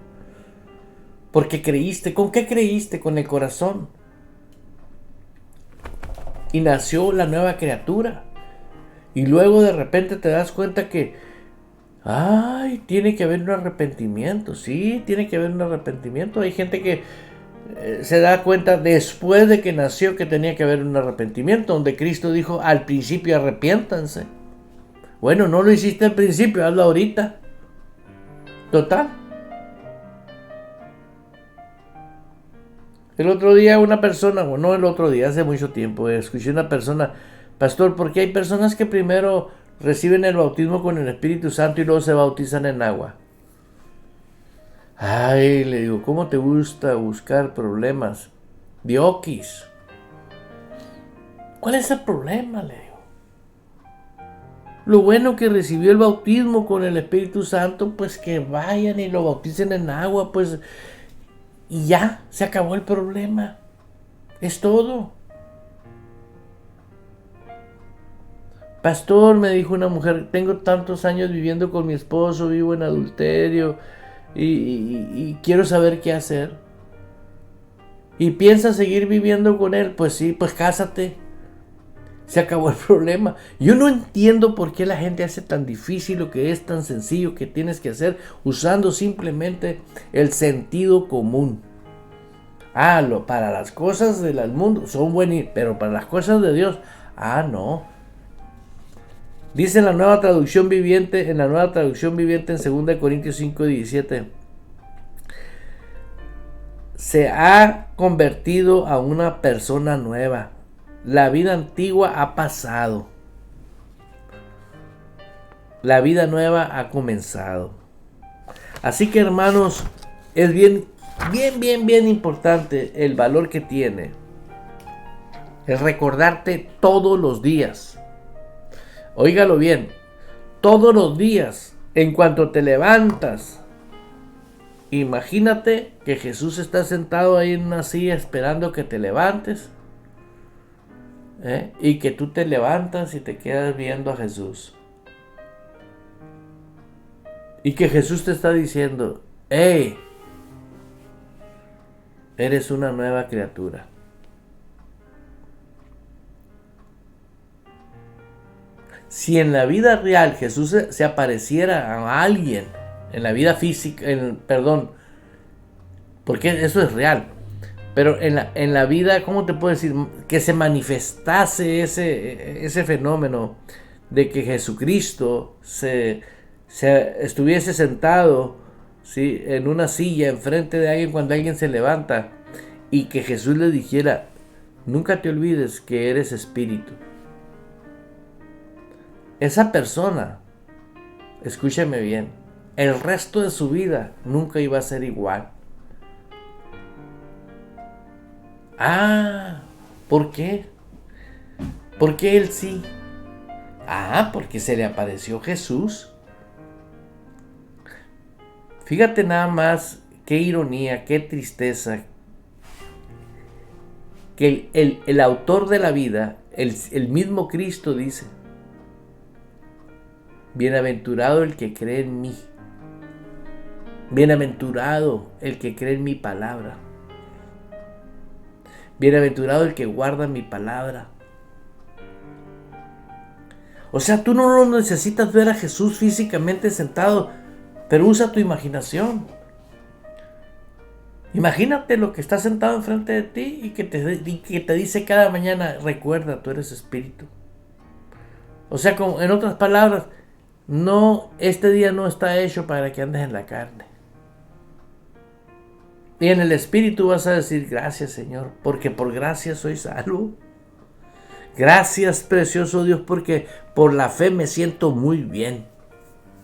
Porque creíste. ¿Con qué creíste? Con el corazón. Y nació la nueva criatura. Y luego de repente te das cuenta que tiene que haber un arrepentimiento. Sí, tiene que haber un arrepentimiento. Hay gente que se da cuenta después de que nació que tenía que haber un arrepentimiento, donde Cristo dijo al principio arrepiéntanse. Bueno, no lo hiciste al principio, hazlo ahorita. Total. El otro día hace mucho tiempo, escuché una persona, pastor, ¿por qué hay personas que primero reciben el bautismo con el Espíritu Santo y luego se bautizan en agua? Ay, le digo, ¿cómo te gusta buscar problemas? Diokis. ¿Cuál es el problema? Le digo. Lo bueno que recibió el bautismo con el Espíritu Santo, pues que vayan y lo bauticen en agua, pues, y ya, se acabó el problema. Es todo. Pastor, me dijo una mujer, tengo tantos años viviendo con mi esposo, vivo en adulterio, y quiero saber qué hacer. ¿Y piensas seguir viviendo con él? Pues sí, pues cásate. Se acabó el problema. Yo no entiendo por qué la gente hace tan difícil lo que es tan sencillo que tienes que hacer usando simplemente el sentido común. Para las cosas del mundo son buenas, pero para las cosas de Dios, no. Dice en la Nueva Traducción Viviente, en 2 Corintios 5:17, se ha convertido a una persona nueva. La vida antigua ha pasado. La vida nueva ha comenzado. Así que, hermanos, es bien importante el valor que tiene el recordarte todos los días. Óigalo bien, todos los días, en cuanto te levantas. Imagínate que Jesús está sentado ahí en una silla esperando que te levantes, y que tú te levantas y te quedas viendo a Jesús. Y que Jesús te está diciendo, hey, eres una nueva criatura. Si en la vida real Jesús se apareciera a alguien, en la vida física, porque eso es real, pero en la vida, ¿cómo te puedo decir? Que se manifestase ese fenómeno de que Jesucristo se estuviese sentado, ¿sí?, en una silla enfrente de alguien cuando alguien se levanta, y que Jesús le dijera, nunca te olvides que eres espíritu. Esa persona, escúchame bien, el resto de su vida nunca iba a ser igual. ¿Por qué? ¿Por qué él sí? Porque se le apareció Jesús. Fíjate nada más, qué ironía, qué tristeza, que el autor de la vida, el mismo Cristo dice: bienaventurado el que cree en mí. Bienaventurado el que cree en mi palabra. Bienaventurado el que guarda mi palabra. O sea, tú no necesitas ver a Jesús físicamente sentado, pero usa tu imaginación. Imagínate lo que está sentado enfrente de ti y que te dice cada mañana: recuerda, tú eres espíritu. O sea, como en otras palabras, este día no está hecho para que andes en la carne. Y en el espíritu vas a decir: gracias, Señor, porque por gracia soy salvo. Gracias, precioso Dios, porque por la fe me siento muy bien.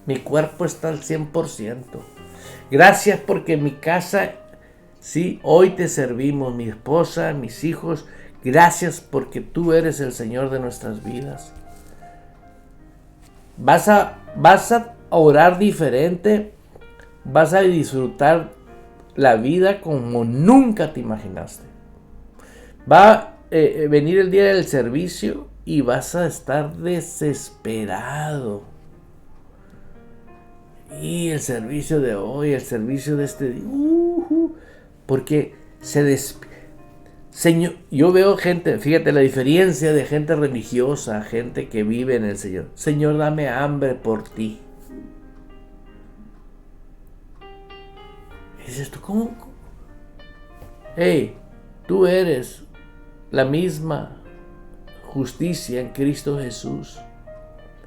Mi cuerpo está al 100%. Gracias porque mi casa, sí, hoy te servimos, mi esposa, mis hijos. Gracias porque tú eres el Señor de nuestras vidas. Vas a orar diferente. Vas a disfrutar la vida como nunca te imaginaste. Va a venir el día del servicio y vas a estar desesperado. Y el servicio de hoy, el servicio de este día, porque Señor, yo veo gente, fíjate la diferencia de gente religiosa, gente que vive en el Señor. Señor, dame hambre por ti. Y dices tú: ¿cómo? Hey, tú eres la misma justicia en Cristo Jesús.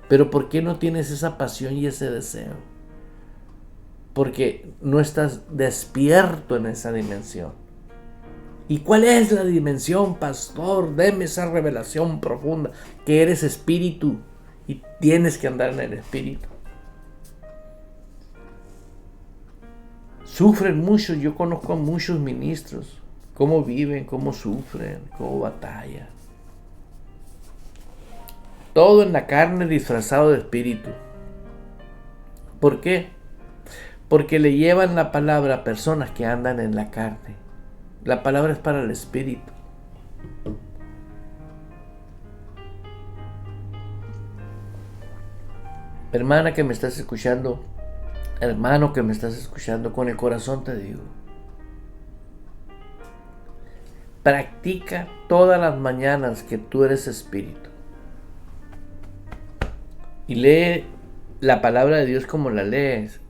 Pero ¿por qué no tienes esa pasión y ese deseo? Porque no estás despierto en esa dimensión. ¿Y cuál es la dimensión, pastor? Deme esa revelación profunda. Que eres espíritu y tienes que andar en el espíritu. Sufren mucho. Yo conozco a muchos ministros. Cómo viven, cómo sufren, cómo batallan. Todo en la carne disfrazado de espíritu. ¿Por qué? Porque le llevan la palabra a personas que andan en la carne. La palabra es para el espíritu. Hermana que me estás escuchando, hermano que me estás escuchando, con el corazón te digo: practica todas las mañanas que tú eres espíritu. Y lee la palabra de Dios como la lees.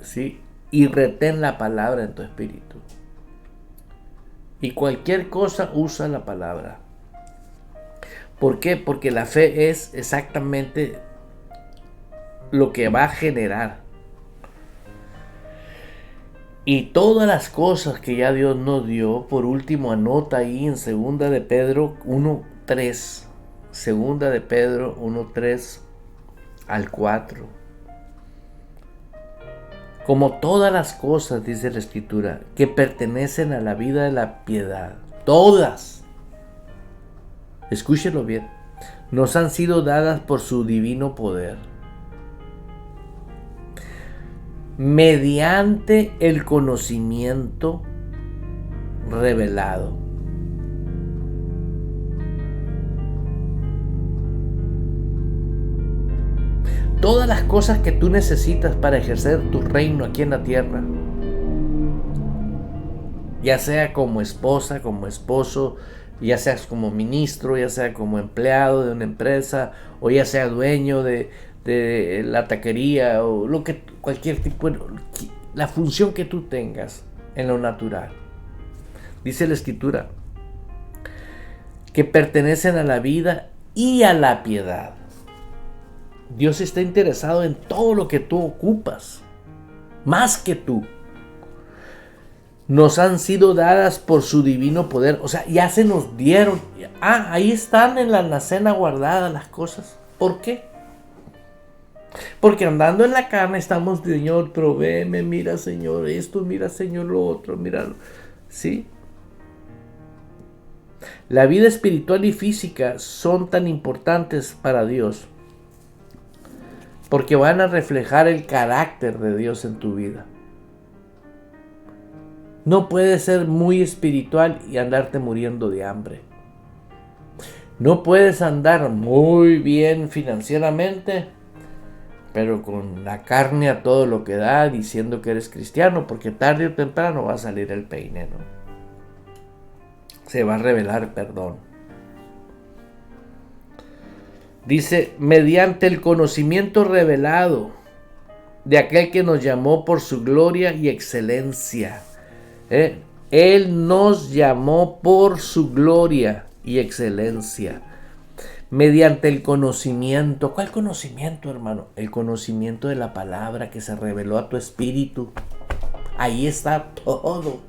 ¿Sí? Y retén la palabra en tu espíritu. Y cualquier cosa usa la palabra. ¿Por qué? Porque la fe es exactamente lo que va a generar. Y todas las cosas que ya Dios nos dio, por último anota ahí en 2 de Pedro 1:3. 2 de Pedro 1:3 al 4. Como todas las cosas, dice la Escritura, que pertenecen a la vida de la piedad, todas, escúchelo bien, nos han sido dadas por su divino poder, mediante el conocimiento revelado. Todas las cosas que tú necesitas para ejercer tu reino aquí en la tierra, ya sea como esposa, como esposo, ya seas como ministro, ya sea como empleado de una empresa, o ya sea dueño de la taquería, o cualquier tipo, la función que tú tengas en lo natural. Dice la Escritura que pertenecen a la vida y a la piedad. Dios está interesado en todo lo que tú ocupas, más que tú. Nos han sido dadas por su divino poder. O sea, ya se nos dieron. Ahí están en la alacena guardadas las cosas. ¿Por qué? Porque andando en la carne estamos: Señor, provéeme, mira, Señor, esto, mira, Señor, lo otro, mira. ¿Sí? La vida espiritual y física son tan importantes para Dios porque van a reflejar el carácter de Dios en tu vida. No puedes ser muy espiritual y andarte muriendo de hambre. No puedes andar muy bien financieramente, pero con la carne a todo lo que da, diciendo que eres cristiano, porque tarde o temprano va a salir el peine, ¿no? Se va a revelar perdón. Dice, mediante el conocimiento revelado de aquel que nos llamó por su gloria y excelencia. Él nos llamó por su gloria y excelencia. Mediante el conocimiento. ¿Cuál conocimiento, hermano? El conocimiento de la palabra que se reveló a tu espíritu. Ahí está todo.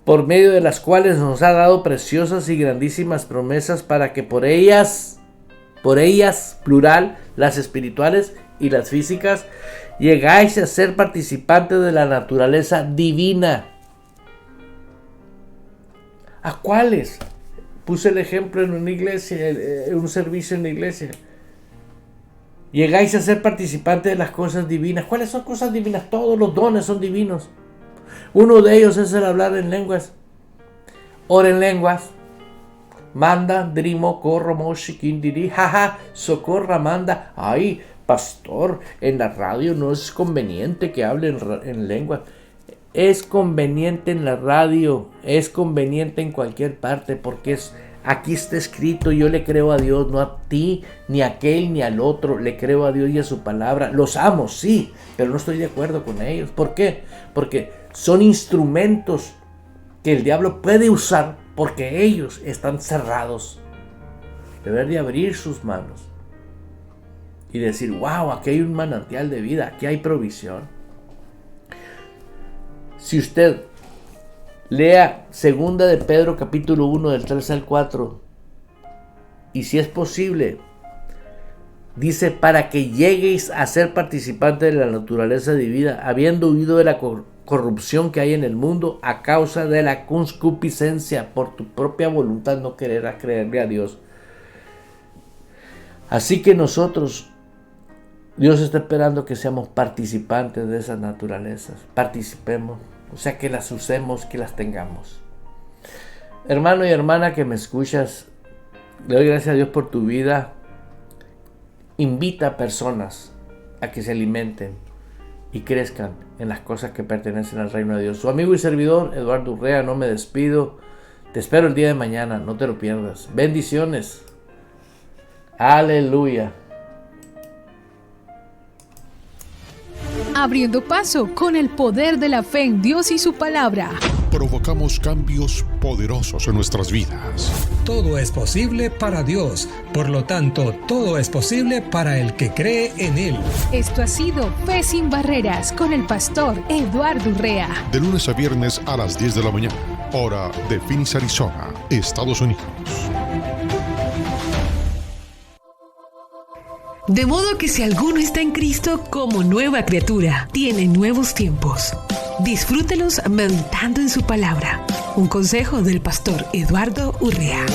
Por medio de las cuales nos ha dado preciosas y grandísimas promesas para que por ellas, plural, las espirituales y las físicas, llegáis a ser participantes de la naturaleza divina. ¿A cuáles? Puse el ejemplo en una iglesia, en un servicio en la iglesia. Llegáis a ser participantes de las cosas divinas. ¿Cuáles son cosas divinas? Todos los dones son divinos. Uno de ellos es el hablar en lenguas. Ora en lenguas. Manda, drimo, corro, moshi, kindiri, jaja, socorra, manda. Ay, pastor, en la radio no es conveniente que hable en lenguas. Es conveniente en la radio, es conveniente en cualquier parte, porque aquí está escrito. Yo le creo a Dios, no a ti, ni a aquel, ni al otro. Le creo a Dios y a su palabra. Los amo, sí, pero no estoy de acuerdo con ellos. ¿Por qué? Porque son instrumentos que el diablo puede usar, porque ellos están cerrados. Deber de abrir sus manos y decir, wow, aquí hay un manantial de vida, aquí hay provisión. Si usted lea 2 de Pedro capítulo 1 del 3 al 4, y si es posible, dice, para que lleguéis a ser participantes de la naturaleza divina, habiendo huido de la corrupción que hay en el mundo a causa de la concupiscencia, por tu propia voluntad no querer creerle a Dios. Así que nosotros, Dios está esperando que seamos participantes de esas naturalezas. Participemos, o sea, que las usemos, que las tengamos. Hermano y hermana que me escuchas, le doy gracias a Dios por tu vida. Invita a personas a que se alimenten y crezcan en las cosas que pertenecen al reino de Dios. Su amigo y servidor, Eduardo Urrea, no me despido. Te espero el día de mañana, no te lo pierdas. Bendiciones. Aleluya. Abriendo paso con el poder de la fe en Dios y su palabra. Provocamos cambios poderosos en nuestras vidas. Todo es posible para Dios, por lo tanto, todo es posible para el que cree en Él. Esto ha sido Fe Sin Barreras con el pastor Eduardo Urrea. De lunes a viernes a las 10 de la mañana, hora de Phoenix, Arizona, Estados Unidos. De modo que si alguno está en Cristo como nueva criatura, tiene nuevos tiempos. Disfrútelos meditando en su palabra. Un consejo del pastor Eduardo Urrea.